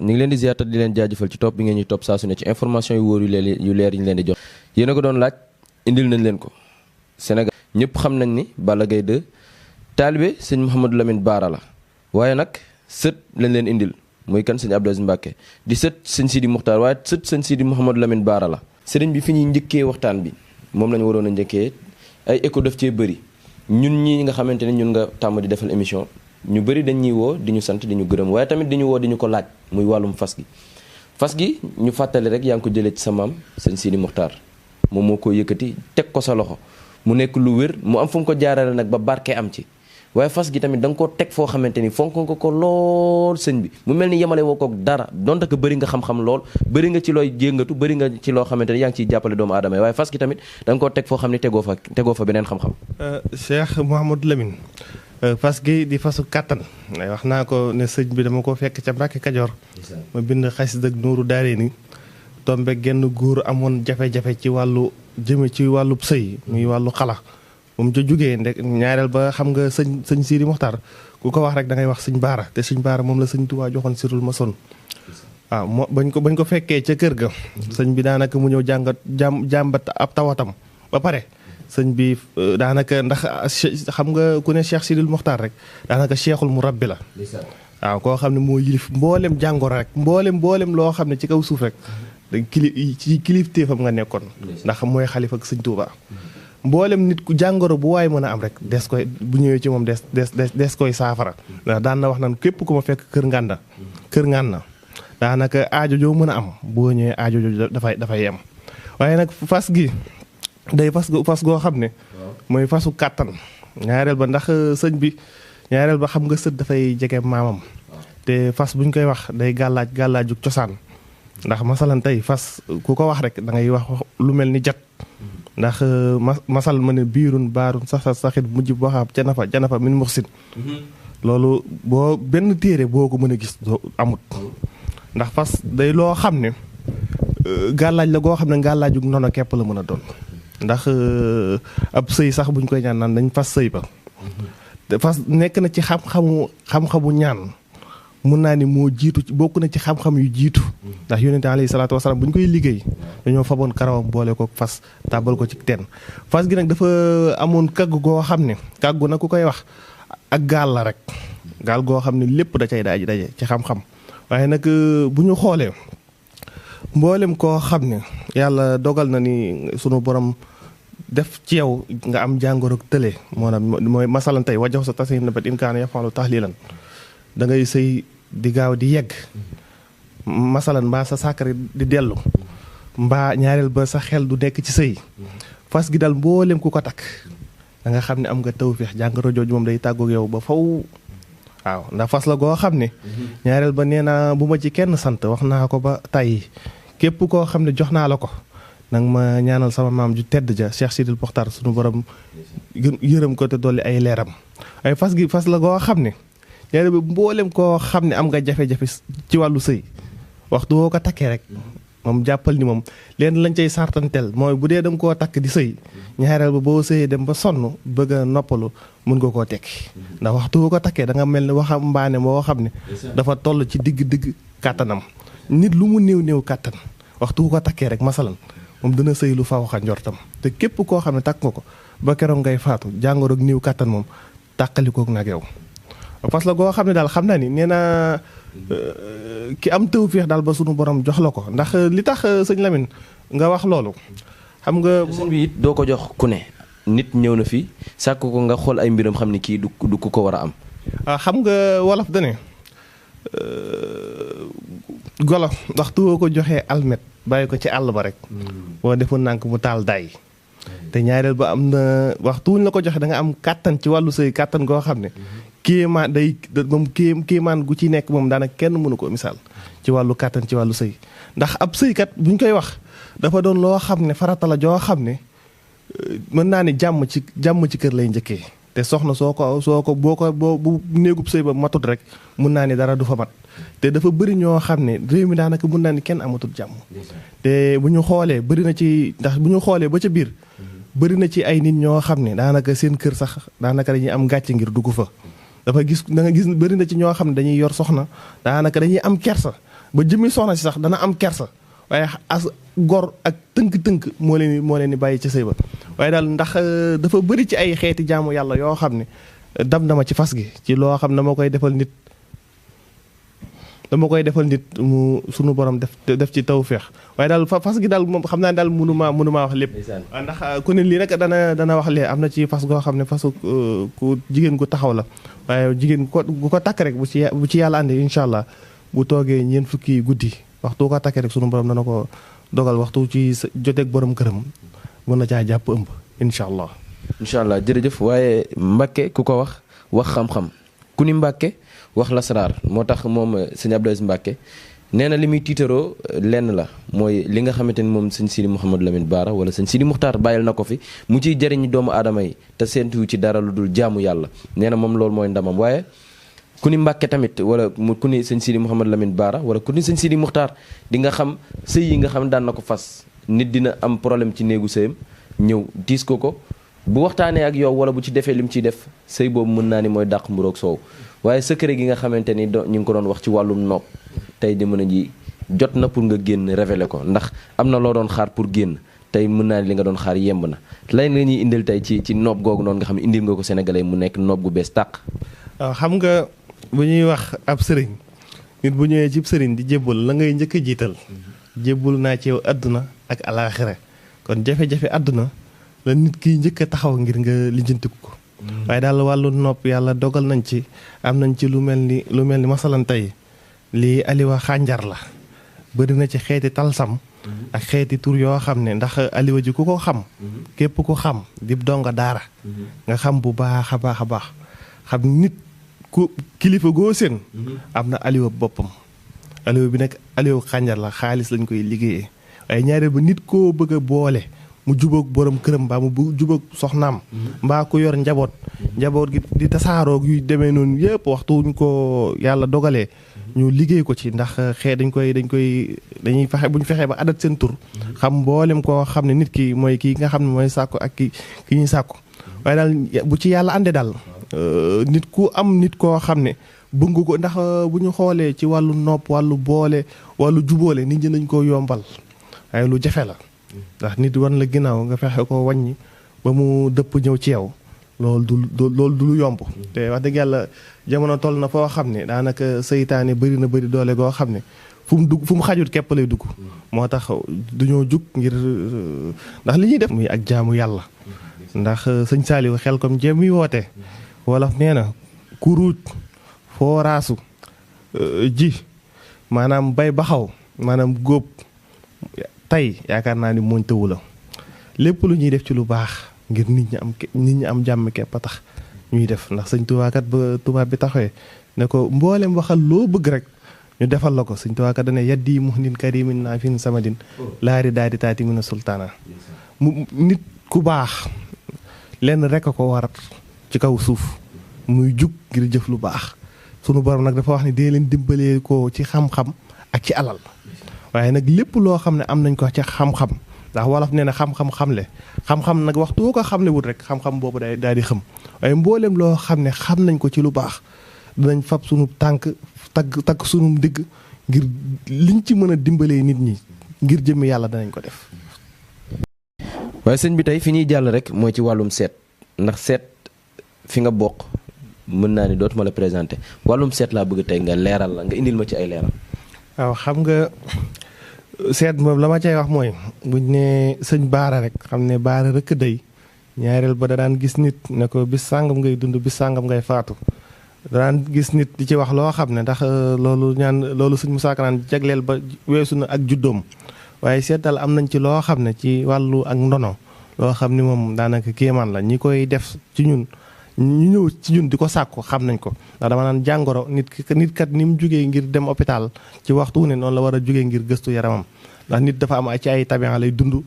ñu ngi leen di ziar te di leen jaajëfal ci topp bi ngeen ñuy topp saa su ne ci information yu wóor yu leer yi ñu leen di jox. yéen a ko doon laaj indil nañ leen ko Sénégal ñëpp xam nañ ni Balla Gaye 2 taalibe sëñ Mouhamadou Lamine Bara la waaye nag sët lañ leen indil muy kan sëñ Abdou Aziz Mbacké di sët sëñ Sidi Muxtaar waaye sët sëñ Sidi Mouhamadou Lamine Bara la. sëriñ bi fi ñuy njëkkee waxtaan bi moom lañu waroon a njëkkee ay écho daf cee bëri ñun ñii nga xamante ne ñun nga tàmm di defal émission ñu bëri dañ ñuy woo di ñu sant di ñu gërëm waaye tamit di ñu woo di ñu ko laaj muy wàllum fas gi ñu fàttali rek yaa ngi ko jëlee ci sa maam sëñ Sidi Muxtaar moom moo ko yëkkati teg ko sa loxo mu nekk lu wér mu am fu mu ko jaarale nag ba barke am ci waaye fas gi tamit da nga koo teg foo xamante ni fonk nga ko lool sëñ bi mu mel ni yemale woo ko dara donte que bëri nga xam-xam lool bëri nga ci looy jéngatu bëri nga ci loo xamante ni yaa ngi ciy jàppale doomu aadama yi waaye fas gi tamit da nga koo teg foo xam ne tegoo fa beneen xam-xam. Cheikh Mouhamadou Lamine fas gi di fasu kàttan wax naa ko ne sëñ bi dama ko fekk ca Mbàkke Kajoor ma bind xasida ak Nuuru Daarayni tombe genn góor amoon jafe-jafe ci wàllu jëme ci wàllu sëy muy wàllu xala bu mu ca jógee ndek ñaareel ba xam nga sëñ Sidi Muxtaar ku ko wax rek da ngay wax sëñ Baara te sëñ Baara moom la sëñ Tuubaa joxoon sirul ma son waaw moo bañ ko fekkee ca kër ga sëñ bi daanaka mu ñëw jàmbat ab tawatam ba pare sëñ bi daanaka ndax xam nga ku ne Cheikh Sidil Muxtaar rek daanaka cheikhul murabbi la waaw koo xam ne moo yilif mboolem jàngoro rek mboolem loo xam ne ci kaw suuf rek ci kilifteefam nga nekkoon ndax mooy xalifa ak sëñ Tuubaa mboolem nit ku jàngoro bu waay mën a am rek des koy bu ñëwee ci moom des koy saafara ndax daan na wax naan képp ku ma fekk kër ngànna daanaka aajo joo mën a am boo ñëwee aajo joo dafay yem waaye nag fas gi day fas goo xam ne mooy fasu kàttan ñaareel ba ndax sëñ bi ñaareel ba xam nga sët dafay jege maamam te fas buñ koy wax day gàllaaju cosaan ndax masalan tey fas ku ko wax rek da ngay wax lu mel ni jat ndax masal ma ne biirun baarun saxit mujj boo xam janafa min muxsin loolu boo benn téere boo ko mën a gis amut ndax fas day loo xam ne gàllaaj la goo xam ne gàllaaju nono képp la mën a doon ndax ab sëy sax buñ koy ñaan naan dañ fas sëy ba te fas nekk na ci xam-xamu ñaan mun naa ni moo jiitu bokk na ci xam-xam yu jiitu ndax yonente alayhi salaatu wasalaam bu ñu koy liggéey dañoo faboon karawam boole ko fas tàbbal ko ci teen fas gi nag dafa amoon kaggu goo xam ne kaggu nag ku koy wax ak gaal la rek gaal goo xam ne lépp da cay daje ci xam-xam waaye nag bu ñu xoolee mboolem koo xam ne yàlla dogal na ni sunu borom def ci yow nga am jàngoro tële mooy masalan tey wajax sa tasin nabat in kaana yafalu tahlilan da ngay sëy di gaaw di yegg masalan mbaa sa sàkkari di dellu mbaa ñaareel ba sa xel du nekk ci sëy fas gi dal mboolem ku ko takk da nga xam ne am nga tawfeex jàngoro jooju moom day tàggoog yow ba faw waaw ndax fas la goo xam ne ñaareel ba nee naa bu ma ci kenn sant wax naa ko ba tey képp koo xam ne jox naa la ko nag ma ñaanal sama maam ju tedd ja Cheikh Sidil Muxtaar sunu borom yërëm ko te dolli ay leeram ay fas gi fas la goo xam ne ñaareel ba mboolem koo xam ne am nga jafe-jafe ci wàllu sëy waxtu woo ko takkee rek moom jàppal ni moom leen lañ cay sartantel mooy bu dee da nga koo takk di sëy ñaareel ba boo sëyee dem ba sonn bëgg a noppalu mun nga koo tekki ndax waxtu woo ko takkee da nga mel ni waxambaane moo xam ne dafa toll ci digg kàttanam nit lu mu néew kàttan waxtu wu ko takkee rek masalan moom dana sëy lu faw xa njortam te képp koo xam ne takk nga ko ba keroog ngay faatu jàngoro ak néew kàttan moom tàqalikook nag yow fas la goo xam ne daal xam naa ni nee naa ki am tawfeex daal ba sunu borom jox la ko ndax li tax sëñ Lamine nga wax loolu xam nga sëñ bi it doo ko jox ku ne nit ñëw na fi sàkk ko nga xool ay mbiram xam ni kii du ku ko war a am xam nga wolof dane golo waxtu woo ko joxee almet bàyyi ko ci àll ba rek boo defoon nànk mu taal day te ñaareel ba am na waxtu wuñ la ko joxe da nga am kàttan ci wàllu sëy kàttan goo xam ne kéemaan day moom kéemaan gu ci nekk moom daanaka kenn mënu ko misaal ci wàllu kàttan ci wàllu sëy ndax ab sëykat buñ koy wax dafa doon loo xam ne farata la joo xam ne mën naa ne jàmm ci kër lay njëkkee te soxna bu néegub sëy ba matut rek mun naa ne dara du fa mat te dafa bëri ñoo xam ne réew mi daanaka mun naa ni kenn amatul jàmm te bu ñu xoolee bëri na ci ndax bu ñu xoolee ba ca biir bëri na ci ay nit ñoo xam ne daanaka seen kër sax daanaka dañuy am gàcce ngir dugg fa da nga gis bëri na ci ñoo xam ne dañuy yor soxna daanaka dañuy am kersa ba jëmmi soxna si sax dana am kersa waaye as gor ak tënk-tënk moo leen di bàyyi ci sëy ba waaye daal ndax dafa bëri ci ay xeeti jaamu yàlla yoo xam ne dam dama ci fas gi ci loo xam ne dama koy defal nit mu sunu borom def ci tawféex waaye daal fas gi daal moom xam naa daal mënumaa wax lépp. waaw ndax ku ne lii nag dana wax lee am na ci fas goo xam ne fasu ku jigéen gu taxaw la waaye jigéen gu ko takk rek bu ci yàlla àndee incha allah bu toogee ñeent fukki guddi waxtu ko takkee rek sunu borom dana ko dogal waxtu ci joteeg borom këram mën na caa jàpp ëmb incha allah. incha allah jërëjëf waaye Mbàkke ku ko wax xam-xam ku ni Mbàkke wax lasaraar moo tax moom sëñ Abdou Aziz Mbàkke nee na li muy tiitaroo lenn la mooy li nga xamante ni moom sëñ Sidi Mouhamadou Lamine Bara wala sëñ Sidi Muxtaar bàyyil na ko fi mu ciy jëriñ doomu aadama yi te séentuwu ci dara lu dul jaamu yàlla nee na moom loolu mooy ndamam waaye ku ni Mbàkke tamit wala ku ni sëñ Sidi Mouhamadou Lamine Bara wala ku ni sëñ Sidi Muxtaar di nga xam sëy yi nga xam daan na ko fas nit dina am problème ci néegu sëyam ñëw diis ko bu waxtaanee ak yow wala bu ci defee lim ciy def sëy boobu mën naa ni mooy dàq mburoog soow waaye secret gi nga xamante ni ñu ngi ko doon wax ci wàllum nopp tey di mën a ji jot na pour nga génn révéler ko ndax am na loo doon xaar pour génn tey mën naa ni li nga doon xaar yemb na lay la ñuy indil tey ci nopp googu noonu nga xam ne indil nga ko sénégalais mu nekk nopp gu bees tàq. waaw xam nga bu ñuy wax ab sëriñ nit bu ñëwee cib sëriñ di jébbal la ngay njëkk a jiital jébbal naa ci yow àdduna ak alaaxira kon jafe-jafe àdduna la nit ki njëkk a taxaw ngir nga lijjantiku ko waaye daal wàllu nopp yàlla dogal nañ ci am nañ ci lu mel ni masalan tey lii aliwa xànjar la bëri na ci xeeti talsam ak xeeti tur yoo xam ne ndax aliwa ji ku ko xam képp ku xam di donga daara nga xam bu baax a baax a baax xam nit ku kilifa goo seen am na aliwa boppam aliwa bi nag aliwa xànjar la xaalis lañ koy liggéeyee waaye ñaareel ba nit koo bëgg a boole mu jubóog borom këram mbaa mu jubóog soxnaam mbaa ku yor njaboot gi di tasaaroog yu demee noonu yëpp waxtu ñu ko yàlla dogalee ñu liggéey ko ci ndax dañuy fexe bu ñu fexee ba adat seen tur xam mboolem koo xam ne nit ki mooy kii nga xam ne mooy sàkku ak ki ñuy sàkku waaye daal bu ci yàlla àndee daal nit ku am nit koo xam ne bëgg ko ndax bu ñu xoolee ci wàllu nopp wàllu boole wàllu jubóole nit ñi nañ ko yombal waaye lu jafe la ndax nit wan la ginnaaw nga fexe ko wàññi ba mu dëpp ñëw ci yow loolu du lu yomb te wax dëgg yàlla jamono toll na foo xam ne daanaka seytaane bëri doole goo xam ne fu mu xajut képp lay dugg moo tax duñoo jug ngir ndax li ñuy def muy ak jaamu yàlla ndax sëñ Saaliw xel comme jéem muy woote wolof nee na ku ruuj foo raasu ji maanaam bay baxaw maanaam góob tey yaakaar naa ni mooñ tëwu la lépp lu ñuy def ci lu baax ngir nit ñi am jàmm képp a tax ñuy def ndax sëñ Tuubaa kat ba tubaab bi taxawee ne ko mboolem waxal loo bëgg rek ñu defal la ko sëñ Tuubaa kat dane yaddi muhnin karimin naa fin samadin laari daal di taati mina sultaana mu nit ku baax lenn rek a ko warat ci kaw suuf muy jug ngir jëf lu baax sunu borom nag dafa wax ne dee leen dimbalee ko ci xam-xam ak ci alal waaye nag lépp loo xam ne am nañ ko ci xam-xam ndax wolof nee na xam-xam xamle xam-xam nag waxtu ko xamle wut rek xam-xam boobu daal di xam waaye mbooleem loo xam ne xam nañ ko ci lu baax dinañ fab sunu tànk takk sunu digg ngir liñ ci mën a dimbalee nit ñi ngir jëmmi yàlla danañ ko def. waaye sëñ bi tey fi ñuy jàll rek mooy ci wàllum seet ndax seet fi nga bokk mën naa ni dootuma la présenté wàllum seet laa bëgg tey nga leeral la nga indil ma ci ay leeral. waaw xam nga seet moom la ma cay wax mooy buñ ne sëñ Baara rek xam ne Baara rek day ñaareel ba da daan gis nit ne ko bis sàngam ngay dund bis sàngam ngay faatu da daan gis nit di ci wax loo xam ne ndax loolu sëñ Musaa Ka naan jagleel ba weesu na ak juddoom waaye seet daal am nañ ci loo xam ne ci wàllu ak ndono loo xam ni moom daanaka kéemaan la ñi koy def ci ñun ñu ñëw ci ñun di ko sàkku xam nañ ko ndax dama naan jàngoro nit kat ni mu jugee ngir dem hôpital ci waxtu ne noonu la war a jugee ngir gëstu yaramam ndax nit dafa am ci ay tabian lay dund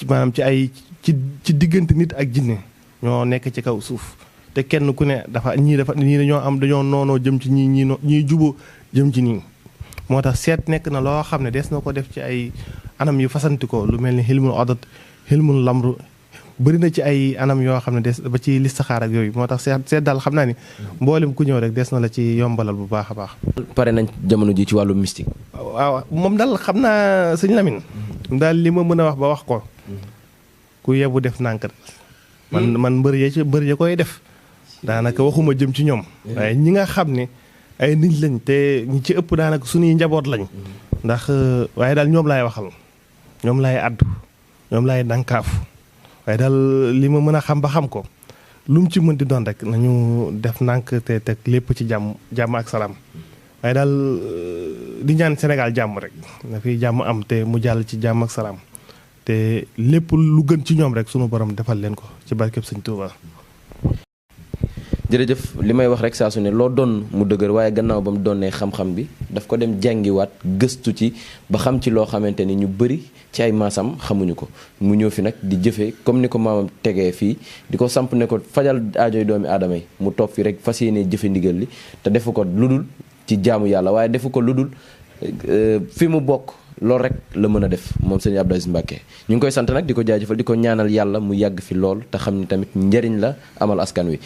maanaam ci diggante nit ak jinne ñoo nekk ci kaw suuf te kenn ku ne ñii dañoo noonoo jëm ci ñii juboo jëm ci nii moo tax seet nekk na loo xam ne des na ko def ci ay anam yu fasantikoo lu mel ni xilmul odat xilmul lamru bëri na ci ay anam yoo xam ne des ba ci listixaar ak yooyu moo tax seet daal xam naa ni mboolem ku ñëw rek des na la ci yombalal bu baax a baax. pare nañ jamono ji ci wàllu mystique. waaw moom daal xam naa sëñ Lamine. daal li ma mën a wax ba wax ko. ku yebu def nànk man mbër ya koy def. daanaka waxuma jëm ci ñoom. waaye ñi nga xam ne ay nit lañ te ñi ci ëpp daanaka suñuy njaboot lañ. ndax waaye daal ñoom laay waxal. ñoom laay addu ñoom laay dankaafu waaye daal li ma mën a xam ba xam ko lu mu ci mën di doon rek nañu def nànk te teg lépp ci jàmm ak salaam waaye daal di ñaan Sénégal jàmm rek na fi jàmm am te mu jàll ci jàmm ak salaam te lépp lu gën ci ñoom rek sunu borom defal leen ko ci barkeb Sëñ Tuuba. jërëjëf li may wax rek saa su ne loo doon mu dëgër waaye gannaaw ba mu doonee xam-xam bi daf ko dem jàngiwaat gëstu ci ba xam ci loo xamante ni ñu bëri ci ay maasam xamuñu ko mu ñëw fi nag di jëfee comme ni ko maamam tegee fii di ko samp ne ko fajal aajoy doomi aadama yi mu toog fi rek fas yéenee jëfe ndigal li te defu ko ludul ci jaamu yàlla waaye defu ko ludul fi mu bokk loolu rek la mën a def moom sëñ Abdou Aziz Mbacké ñu ngi koy sant nag di ko jaajëfal di ko ñaanal yàlla mu yàgg fi lool te xam ni tamit njëriñ la amal askan wi